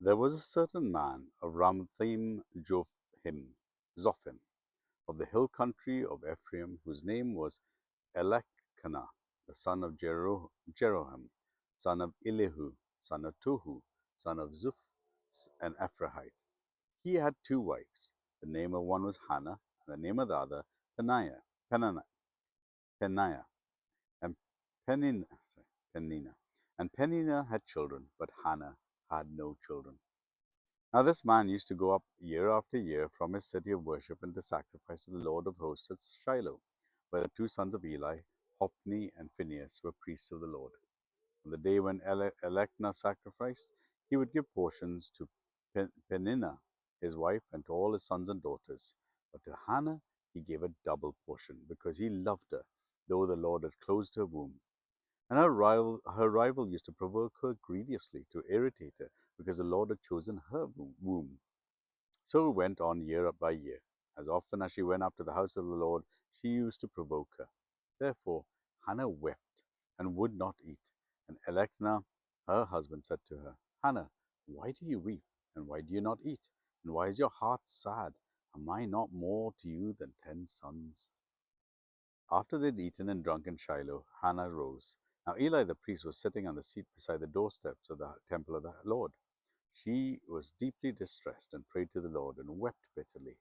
There was a certain man of Ramathaim Zophim, of the hill country of Ephraim, whose name was Elkanah, the son of Jeroham, son of Elihu, son of Tohu, son of Zuph, an Ephraite. He had two wives. The name of one was Hannah, and the name of the other Peninnah, Peninnah, and Peninnah. And Peninnah had children, but Hannah had no children. Now this man used to go up year after year from his city of worship and to sacrifice to the Lord of hosts at Shiloh, where the two sons of Eli, Hophni and Phinehas, were priests of the Lord. On the day when Elkanah sacrificed, he would give portions to Peninnah, his wife, and to all his sons and daughters. But to Hannah he gave a double portion, because he loved her, though the Lord had closed her womb. And her rival used to provoke her grievously to irritate her, because the Lord had chosen her womb. So it went on year by year. As often as she went up to the house of the Lord, she used to provoke her. Therefore Hannah wept and would not eat. And Elkanah, her husband, said to her, Hannah, why do you weep, and why do you not eat? And why is your heart sad? Am I not more to you than 10 sons? After they had eaten and drunk in Shiloh, Hannah rose. Now Eli the priest was sitting on the seat beside the doorsteps of the temple of the Lord. She was deeply distressed and prayed to the Lord and wept bitterly.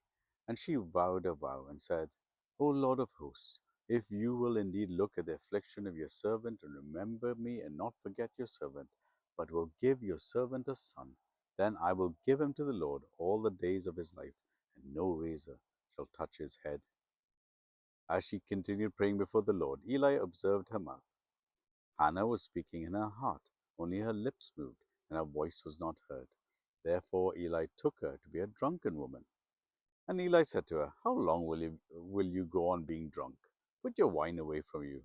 And she vowed a vow and said, O Lord of hosts, if you will indeed look at the affliction of your servant and remember me and not forget your servant, but will give your servant a son, then I will give him to the Lord all the days of his life, and no razor shall touch his head. As she continued praying before the Lord, Eli observed her mouth. Hannah was speaking in her heart, only her lips moved, and her voice was not heard. Therefore Eli took her to be a drunken woman. And Eli said to her, How long will you go on being drunk? Put your wine away from you.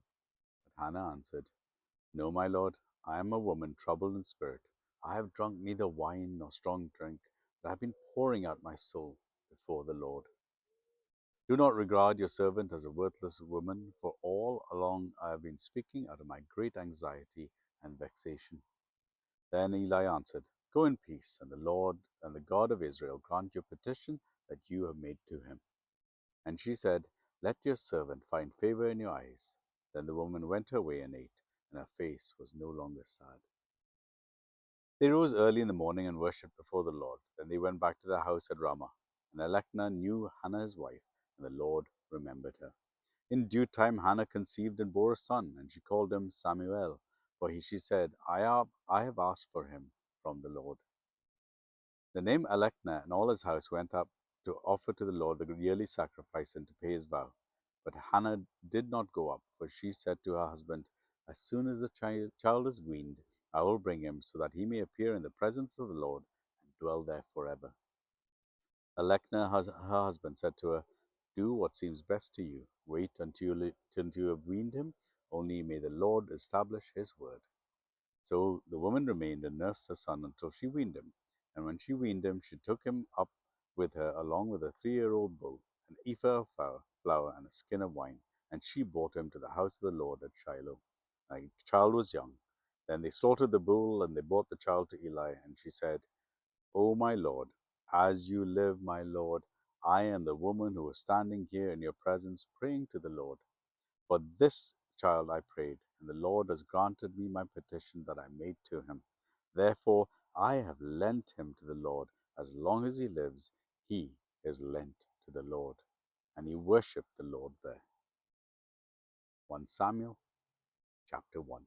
But Hannah answered, No, my lord, I am a woman troubled in spirit. I have drunk neither wine nor strong drink, but I have been pouring out my soul before the Lord. Do not regard your servant as a worthless woman, for all along I have been speaking out of my great anxiety and vexation. Then Eli answered, Go in peace, and the Lord and the God of Israel grant your petition that you have made to him. And she said, Let your servant find favor in your eyes. Then the woman went her way and ate, and her face was no longer sad. They rose early in the morning and worshipped before the Lord. Then they went back to their house at Ramah. And Elkanah knew Hannah his wife, and the Lord remembered her. In due time Hannah conceived and bore a son, and she called him Samuel, for she said, I have asked for him from the Lord. The name Elkanah and all his house went up to offer to the Lord the yearly sacrifice and to pay his vow. But Hannah did not go up, for she said to her husband, As soon as the child is weaned, I will bring him, so that he may appear in the presence of the Lord and dwell there forever. Elkanah, her husband, said to her, Do what seems best to you. Wait until you have weaned him, only may the Lord establish his word. So the woman remained and nursed her son until she weaned him. And when she weaned him, she took him up with her along with a 3-year-old bull, an ephah of flour, and a skin of wine. And she brought him to the house of the Lord at Shiloh. The child was young. Then they slaughtered the bull, and they brought the child to Eli. And she said, O my Lord, as you live, my Lord, I am the woman who was standing here in your presence praying to the Lord. For this child I prayed, and the Lord has granted me my petition that I made to him. Therefore I have lent him to the Lord. As long as he lives, he is lent to the Lord. And he worshipped the Lord there. 1 Samuel chapter 1.